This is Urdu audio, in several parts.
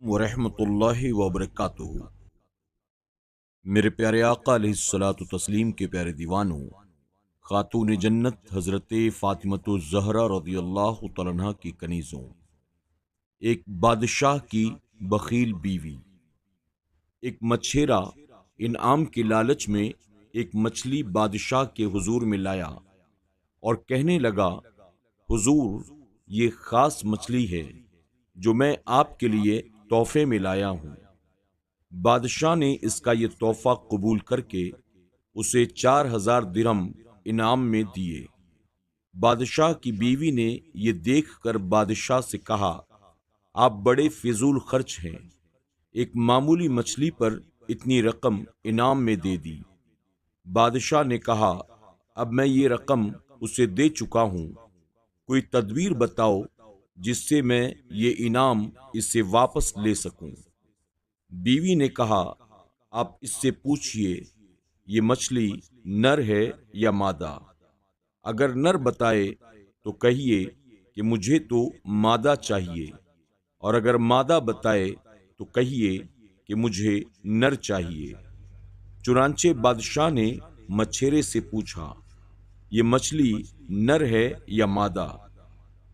ورحمۃ اللہ وبرکاتہ۔ میرے پیارے آقا علیہ الصلوۃ والتسلیم کے پیارے دیوانوں، خاتون جنت حضرت فاطمۃ الزہرا رضی اللہ تعالیٰ عنہا کی کنیزوں، ایک بادشاہ کی بخیل بیوی۔ ایک مچھیرا انعام کے لالچ میں ایک مچھلی بادشاہ کے حضور میں لایا اور کہنے لگا، حضور، یہ خاص مچھلی ہے جو میں آپ کے لیے تحفے میں لایا ہوں۔ بادشاہ نے اس کا یہ تحفہ قبول کر کے اسے 4000 درہم انعام میں دیے۔ بادشاہ کی بیوی نے یہ دیکھ کر بادشاہ سے کہا، آپ بڑے فضول خرچ ہیں، ایک معمولی مچھلی پر اتنی رقم انعام میں دے دی۔ بادشاہ نے کہا، اب میں یہ رقم اسے دے چکا ہوں، کوئی تدبیر بتاؤ جس سے میں یہ انعام اس سے واپس لے سکوں۔ بیوی نے کہا، آپ اس سے پوچھئے یہ مچھلی نر ہے یا مادہ؟ اگر نر بتائے تو کہیے کہ مجھے تو مادہ چاہیے، اور اگر مادہ بتائے تو کہیے کہ مجھے نر چاہیے۔ چنانچہ بادشاہ نے مچھیرے سے پوچھا، یہ مچھلی نر ہے یا مادہ؟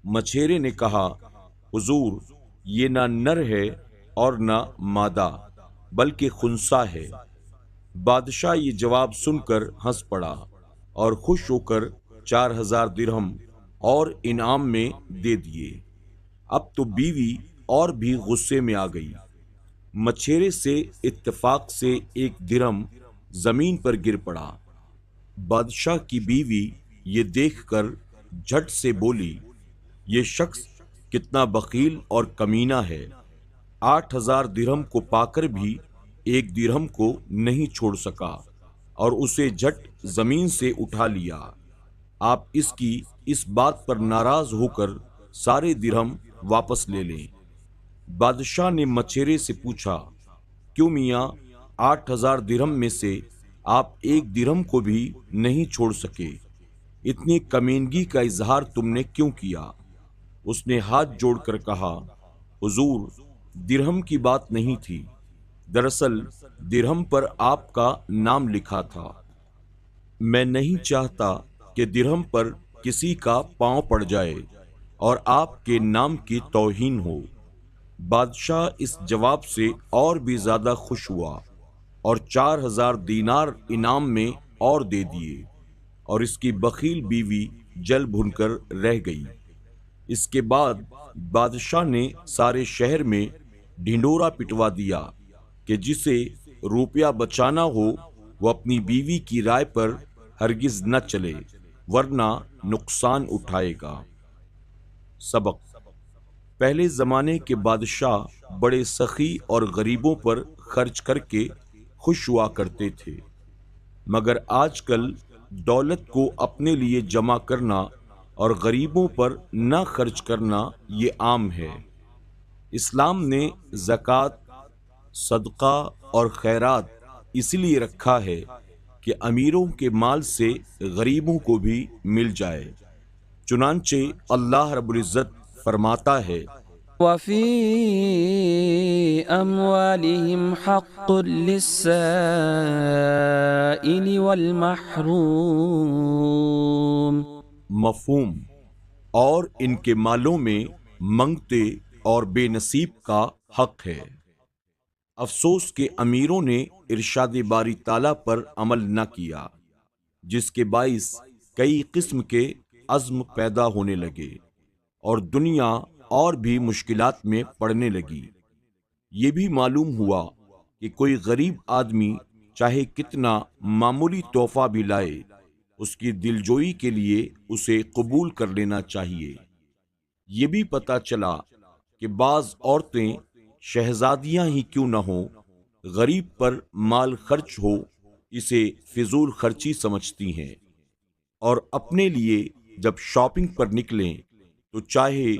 مچھیرے نے کہا، حضور، یہ نہ نر ہے اور نہ مادہ بلکہ خنثی ہے۔ بادشاہ یہ جواب سن کر ہنس پڑا اور خوش ہو کر 4000 درہم اور انعام میں دے دیے۔ اب تو بیوی اور بھی غصے میں آ گئی۔ مچھیرے سے اتفاق سے 1 درہم زمین پر گر پڑا۔ بادشاہ کی بیوی یہ دیکھ کر جھٹ سے بولی، یہ شخص کتنا بخیل اور کمینہ ہے، 8000 درہم کو پا کر بھی 1 درہم کو نہیں چھوڑ سکا اور اسے جھٹ زمین سے اٹھا لیا۔ آپ اس کی اس بات پر ناراض ہو کر سارے درہم واپس لے لیں۔ بادشاہ نے مچھیرے سے پوچھا، کیوں میاں، 8000 درہم میں سے آپ 1 درہم کو بھی نہیں چھوڑ سکے؟ اتنی کمینگی کا اظہار تم نے کیوں کیا؟ اس نے ہاتھ جوڑ کر کہا، حضور، درہم کی بات نہیں تھی، دراصل درہم پر آپ کا نام لکھا تھا۔ میں نہیں چاہتا کہ درہم پر کسی کا پاؤں پڑ جائے اور آپ کے نام کی توہین ہو۔ بادشاہ اس جواب سے اور بھی زیادہ خوش ہوا اور 4000 دینار انعام میں اور دے دیے، اور اس کی بخیل بیوی جل بھن کر رہ گئی۔ اس کے بعد بادشاہ نے سارے شہر میں ڈھنڈورا پٹوا دیا کہ جسے روپیہ بچانا ہو وہ اپنی بیوی کی رائے پر ہرگز نہ چلے، ورنہ نقصان اٹھائے گا۔ سبق: پہلے زمانے کے بادشاہ بڑے سخی اور غریبوں پر خرچ کر کے خوش ہوا کرتے تھے، مگر آج کل دولت کو اپنے لیے جمع کرنا اور غریبوں پر نہ خرچ کرنا یہ عام ہے۔ اسلام نے زکوٰۃ، صدقہ اور خیرات اس لیے رکھا ہے کہ امیروں کے مال سے غریبوں کو بھی مل جائے۔ چنانچہ اللہ رب العزت فرماتا ہے، وفي أموالهم حق للسائل والمحروم۔ مفہوم، اور ان کے مالوں میں منگتے اور بے نصیب کا حق ہے۔ افسوس کہ امیروں نے ارشاد باری تعالیٰ پر عمل نہ کیا، جس کے باعث کئی قسم کے عزم پیدا ہونے لگے اور دنیا اور بھی مشکلات میں پڑنے لگی۔ یہ بھی معلوم ہوا کہ کوئی غریب آدمی چاہے کتنا معمولی تحفہ بھی لائے، اس کی دلجوئی کے لیے اسے قبول کر لینا چاہیے۔ یہ بھی پتہ چلا کہ بعض عورتیں شہزادیاں ہی کیوں نہ ہوں، غریب پر مال خرچ ہو اسے فضول خرچی سمجھتی ہیں، اور اپنے لیے جب شاپنگ پر نکلیں تو چاہے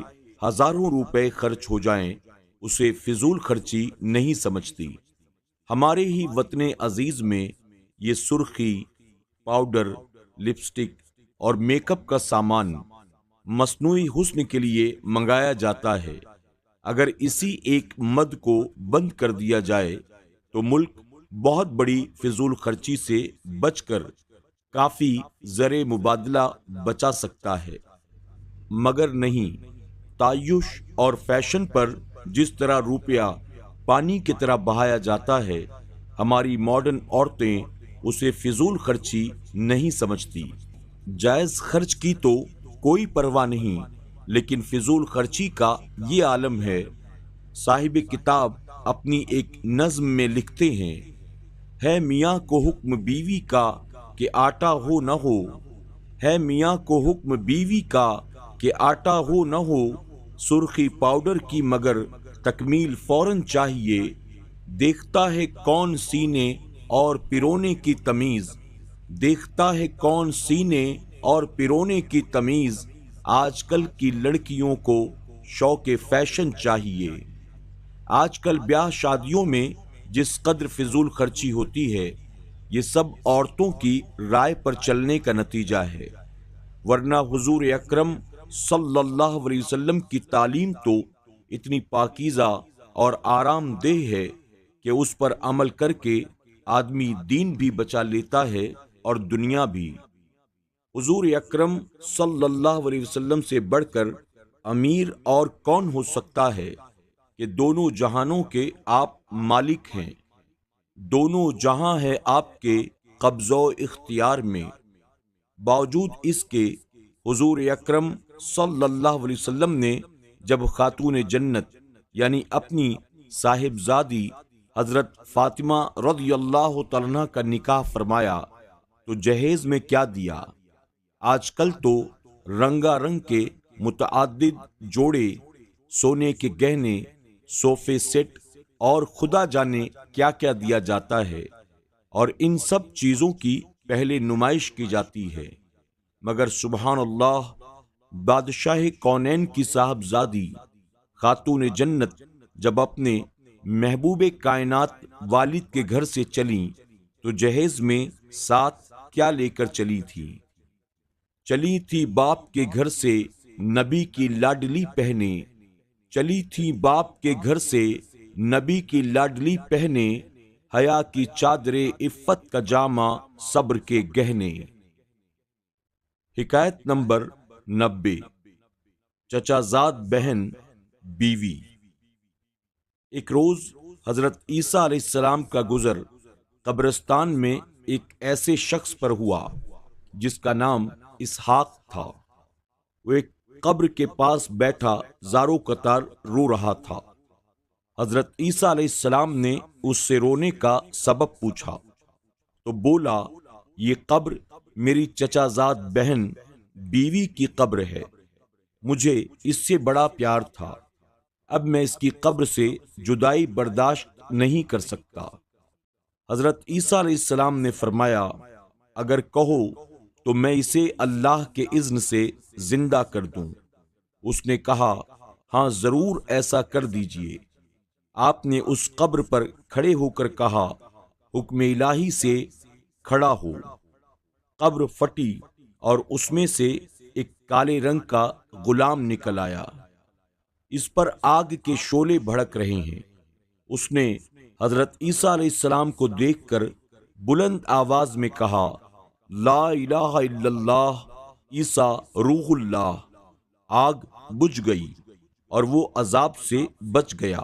ہزاروں روپے خرچ ہو جائیں اسے فضول خرچی نہیں سمجھتی۔ ہمارے ہی وطن عزیز میں یہ سرخی، پاؤڈر، لپسٹک اور میک اپ کا سامان مصنوعی حسن کے لیے منگایا جاتا ہے۔ اگر اسی ایک مد کو بند کر دیا جائے تو ملک بہت بڑی فضول خرچی سے بچ کر کافی زر مبادلہ بچا سکتا ہے، مگر نہیں۔ تعیش اور فیشن پر جس طرح روپیہ پانی کی طرح بہایا جاتا ہے، ہماری ماڈرن عورتیں اسے فضول خرچی نہیں سمجھتی۔ جائز خرچ کی تو کوئی پرواہ نہیں، لیکن فضول خرچی کا یہ عالم ہے۔ صاحب کتاب اپنی ایک نظم میں لکھتے ہیں، ہے میاں کو حکم بیوی کا کہ آٹا ہو نہ ہو، ہے میاں کو حکم بیوی کا کہ آٹا ہو نہ ہو، سرخی پاؤڈر کی مگر تکمیل فوراً چاہیے، دیکھتا ہے کون سینے اور پیرونے کی تمیز، دیکھتا ہے کون سینے اور پیرونے کی تمیز، آج کل کی لڑکیوں کو شوق فیشن چاہیے۔ آج کل بیاہ شادیوں میں جس قدر فضول خرچی ہوتی ہے، یہ سب عورتوں کی رائے پر چلنے کا نتیجہ ہے، ورنہ حضور اکرم صلی اللہ علیہ وسلم کی تعلیم تو اتنی پاکیزہ اور آرام دہ ہے کہ اس پر عمل کر کے آدمی دین بھی بچا لیتا ہے اور دنیا بھی۔ حضور اکرم صلی اللہ علیہ وسلم سے بڑھ کر امیر اور کون ہو سکتا ہے کہ دونوں جہانوں کے آپ مالک ہیں، دونوں جہاں ہے آپ کے قبضہ و اختیار میں۔ باوجود اس کے حضور اکرم صلی اللہ علیہ وسلم نے جب خاتون جنت یعنی اپنی صاحبزادی حضرت فاطمہ رضی اللہ تعالیٰ عنہا کا نکاح فرمایا تو جہیز میں کیا دیا؟ آج کل تو رنگا رنگ کے متعدد جوڑے، سونے کے گہنے، صوفے سیٹ اور خدا جانے کیا کیا دیا جاتا ہے، اور ان سب چیزوں کی پہلے نمائش کی جاتی ہے، مگر سبحان اللہ، بادشاہ کونین کی صاحبزادی خاتون جنت جب اپنے محبوب کائنات والد کے گھر سے چلیں تو جہیز میں ساتھ کیا لے کر چلی تھی؟ چلی تھی باپ کے گھر سے نبی کی لاڈلی پہنے، چلی تھی باپ کے گھر سے نبی کی لاڈلی پہنے، حیا کی چادر عفت کا جامہ صبر کے گہنے۔ حکایت نمبر 90۔ چچا زاد بہن بیوی۔ ایک روز حضرت عیسیٰ علیہ السلام کا گزر قبرستان میں ایک ایسے شخص پر ہوا جس کا نام اسحاق تھا۔ وہ ایک قبر کے پاس بیٹھا زارو قطار رو رہا تھا۔ حضرت عیسیٰ علیہ السلام نے اس سے رونے کا سبب پوچھا تو بولا، یہ قبر میری چچا زاد بہن بیوی کی قبر ہے، مجھے اس سے بڑا پیار تھا، اب میں اس کی قبر سے جدائی برداشت نہیں کر سکتا۔ حضرت عیسیٰ علیہ السلام نے فرمایا، اگر کہو تو میں اسے اللہ کے اذن سے زندہ کر دوں۔ اس نے کہا، ہاں ضرور ایسا کر دیجئے۔ آپ نے اس قبر پر کھڑے ہو کر کہا، حکم الہی سے کھڑا ہو۔ قبر پھٹی اور اس میں سے ایک کالے رنگ کا غلام نکل آیا، اس پر آگ کے شعلے بھڑک رہے ہیں۔ اس نے حضرت عیسیٰ علیہ السلام کو دیکھ کر بلند آواز میں کہا، لا الہ الا اللہ، عیسیٰ روح اللہ۔ آگ بجھ گئی اور وہ عذاب سے بچ گیا۔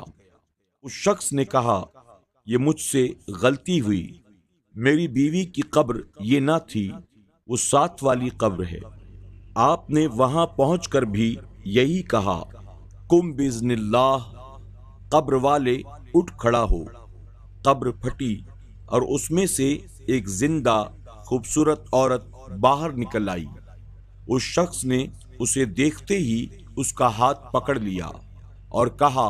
اس شخص نے کہا، یہ مجھ سے غلطی ہوئی، میری بیوی کی قبر یہ نہ تھی، وہ ساتھ والی قبر ہے۔ آپ نے وہاں پہنچ کر بھی یہی کہا، قم باذن اللہ۔ قبر والے اٹھ کھڑا ہو۔ قبر پھٹی اور اس میں سے ایک زندہ خوبصورت عورت باہر نکل آئی۔ اس شخص نے اسے دیکھتے ہی اس کا ہاتھ پکڑ لیا اور کہا،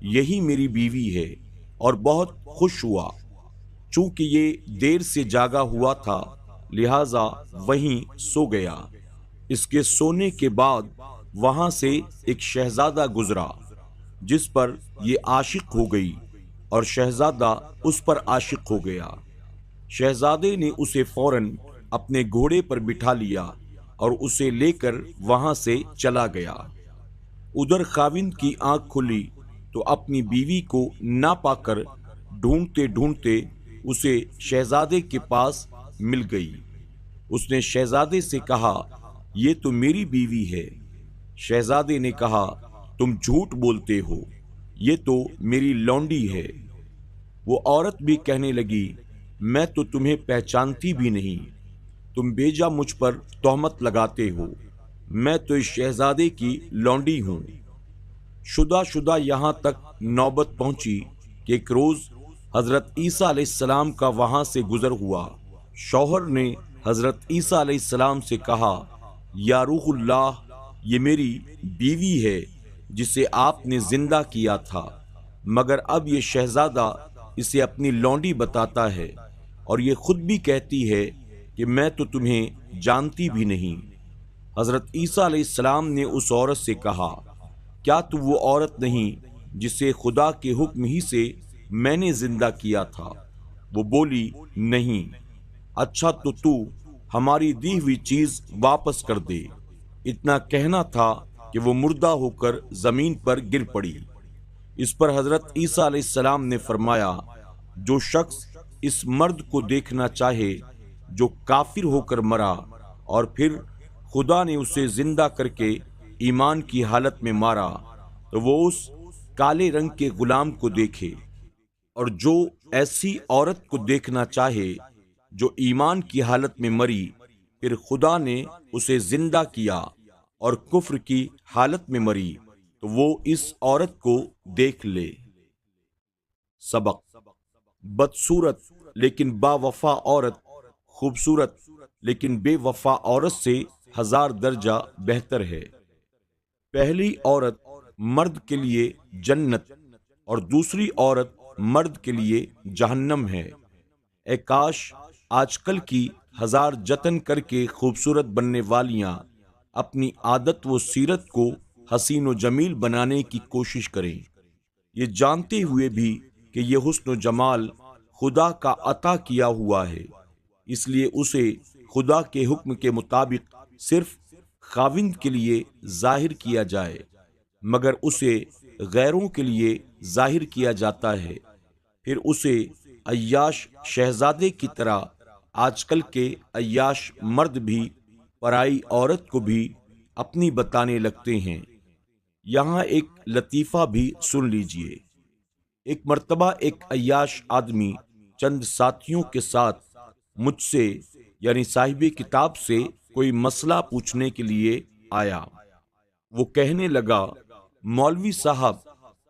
یہی میری بیوی ہے، اور بہت خوش ہوا۔ چونکہ یہ دیر سے جاگا ہوا تھا لہذا وہیں سو گیا۔ اس کے سونے کے بعد وہاں سے ایک شہزادہ گزرا جس پر یہ عاشق ہو گئی اور شہزادہ اس پر عاشق ہو گیا۔ شہزادے نے اسے فوراً اپنے گھوڑے پر بٹھا لیا اور اسے لے کر وہاں سے چلا گیا۔ ادھر خاوند کی آنکھ کھلی تو اپنی بیوی کو نہ پا کر ڈھونڈتے ڈھونڈتے اسے شہزادے کے پاس مل گئی۔ اس نے شہزادے سے کہا، یہ تو میری بیوی ہے۔ شہزادے نے کہا، تم جھوٹ بولتے ہو، یہ تو میری لونڈی ہے۔ وہ عورت بھی کہنے لگی، میں تو تمہیں پہچانتی بھی نہیں، تم بیجا مجھ پر تہمت لگاتے ہو، میں تو اس شہزادے کی لونڈی ہوں۔ شدہ یہاں تک نوبت پہنچی کہ ایک روز حضرت عیسیٰ علیہ السلام کا وہاں سے گزر ہوا۔ شوہر نے حضرت عیسیٰ علیہ السلام سے کہا، یا روح اللہ، یہ میری بیوی ہے جسے آپ نے زندہ کیا تھا، مگر اب یہ شہزادہ اسے اپنی لونڈی بتاتا ہے، اور یہ خود بھی کہتی ہے کہ میں تو تمہیں جانتی بھی نہیں۔ حضرت عیسیٰ علیہ السلام نے اس عورت سے کہا، کیا تو وہ عورت نہیں جسے خدا کے حکم ہی سے میں نے زندہ کیا تھا؟ وہ بولی، نہیں۔ اچھا تو ہماری دی ہوئی چیز واپس کر دے۔ اتنا کہنا تھا کہ وہ مردہ ہو کر زمین پر گر پڑی۔ اس پر حضرت عیسیٰ علیہ السلام نے فرمایا، جو شخص اس مرد کو دیکھنا چاہے جو کافر ہو کر مرا اور پھر خدا نے اسے زندہ کر کے ایمان کی حالت میں مارا، تو وہ اس کالے رنگ کے غلام کو دیکھے، اور جو ایسی عورت کو دیکھنا چاہے جو ایمان کی حالت میں مری پھر خدا نے اسے زندہ کیا اور کفر کی حالت میں مری، تو وہ اس عورت کو دیکھ لے۔ سبق: بدصورت لیکن با وفا عورت خوبصورت لیکن بے وفا عورت سے 1000 درجہ بہتر ہے۔ پہلی عورت مرد کے لیے جنت اور دوسری عورت مرد کے لیے جہنم ہے۔ اے کاش آج کل کی 1000 جتن کر کے خوبصورت بننے والیاں اپنی عادت و سیرت کو حسین و جمیل بنانے کی کوشش کریں، یہ جانتے ہوئے بھی کہ یہ حسن و جمال خدا کا عطا کیا ہوا ہے، اس لیے اسے خدا کے حکم کے مطابق صرف خاوند کے لیے ظاہر کیا جائے، مگر اسے غیروں کے لیے ظاہر کیا جاتا ہے، پھر اسے عیاش شہزادے کی طرح آج کل کے عیاش مرد بھی پرائی عورت کو بھی اپنی بتانے لگتے ہیں۔ یہاں ایک لطیفہ بھی سن لیجئے۔ ایک مرتبہ ایک عیاش آدمی چند ساتھیوں کے ساتھ مجھ سے یعنی صاحب کتاب سے کوئی مسئلہ پوچھنے کے لیے آیا۔ وہ کہنے لگا، مولوی صاحب،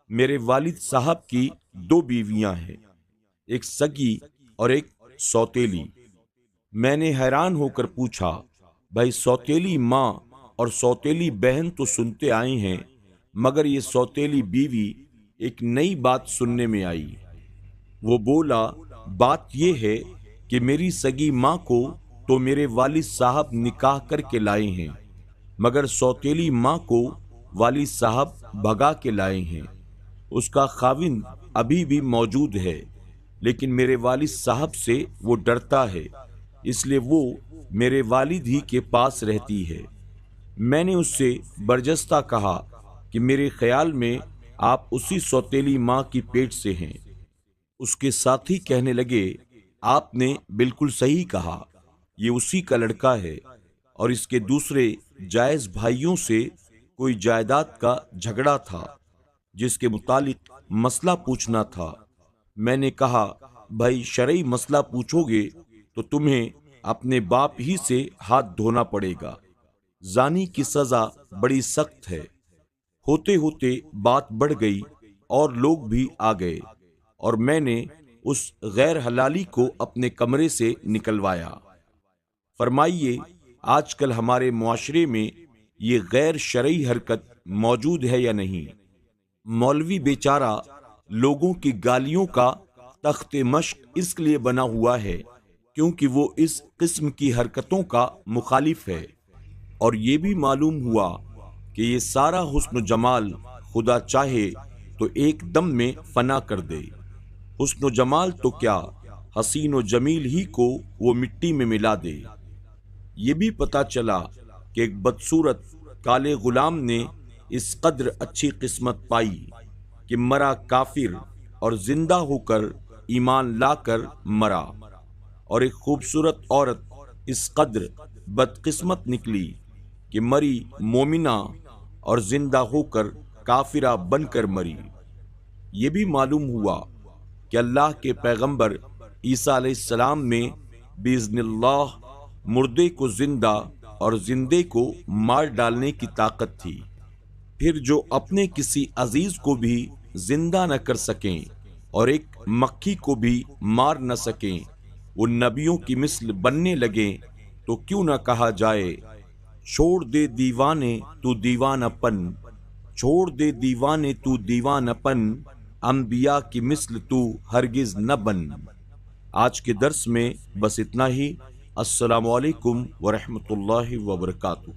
میرے والد صاحب کی 2 بیویاں ہیں، ایک سگی اور ایک سوتیلی۔ میں نے حیران ہو کر پوچھا، بھائی سوتیلی ماں اور سوتیلی بہن تو سنتے آئے ہیں، مگر یہ سوتیلی بیوی ایک نئی بات سننے میں آئی۔ وہ بولا، بات یہ ہے کہ میری سگی ماں کو تو میرے والد صاحب نکاح کر کے لائے ہیں، مگر سوتیلی ماں کو والد صاحب بھگا کے لائے ہیں۔ اس کا خاوند ابھی بھی موجود ہے، لیکن میرے والد صاحب سے وہ ڈرتا ہے، اس لیے وہ میرے والد ہی کے پاس رہتی ہے۔ میں نے اس سے برجستہ کہا کہ میرے خیال میں آپ اسی سوتیلی ماں کی پیٹ سے ہیں۔ اس کے ساتھی کہنے لگے، آپ نے بالکل صحیح کہا، یہ اسی کا لڑکا ہے، اور اس کے دوسرے جائز بھائیوں سے کوئی جائیداد کا جھگڑا تھا جس کے متعلق مسئلہ پوچھنا تھا۔ میں نے کہا، بھائی شرعی مسئلہ پوچھو گے تو تمہیں اپنے باپ ہی سے ہاتھ دھونا پڑے گا، زانی کی سزا بڑی سخت ہے۔ ہوتے ہوتے بات بڑھ گئی اور لوگ بھی آ گئے، اور میں نے اس غیر حلالی کو اپنے کمرے سے نکلوایا۔ فرمائیے، آج کل ہمارے معاشرے میں یہ غیر شرعی حرکت موجود ہے یا نہیں؟ مولوی بیچارہ لوگوں کی گالیوں کا تخت مشق اس لیے بنا ہوا ہے کیونکہ وہ اس قسم کی حرکتوں کا مخالف ہے، اور یہ بھی معلوم ہوا کہ یہ سارا حسن و جمال خدا چاہے تو ایک دم میں فنا کر دے۔ حسن و جمال تو کیا، حسین و جمیل ہی کو وہ مٹی میں ملا دے۔ یہ بھی پتا چلا کہ ایک بدصورت کالے غلام نے اس قدر اچھی قسمت پائی کہ مرا کافر اور زندہ ہو کر ایمان لا کر مرا، اور ایک خوبصورت عورت اس قدر بدقسمت نکلی کہ مری مومنہ اور زندہ ہو کر کافرہ بن کر مری۔ یہ بھی معلوم ہوا کہ اللہ کے پیغمبر عیسیٰ علیہ السلام میں باذن اللہ مردے کو زندہ اور زندے کو مار ڈالنے کی طاقت تھی۔ پھر جو اپنے کسی عزیز کو بھی زندہ نہ کر سکیں اور ایک مکھی کو بھی مار نہ سکیں، وہ نبیوں کی مثل بننے لگیں تو کیوں نہ کہا جائے چھوڑ دے دیوانے تو دیوانہ پن، چھوڑ دے دیوانے تو دیوانہ پن، انبیاء کی مثل تو ہرگز نہ بن۔ آج کے درس میں بس اتنا ہی۔ السلام علیکم ورحمۃ اللہ وبرکاتہ۔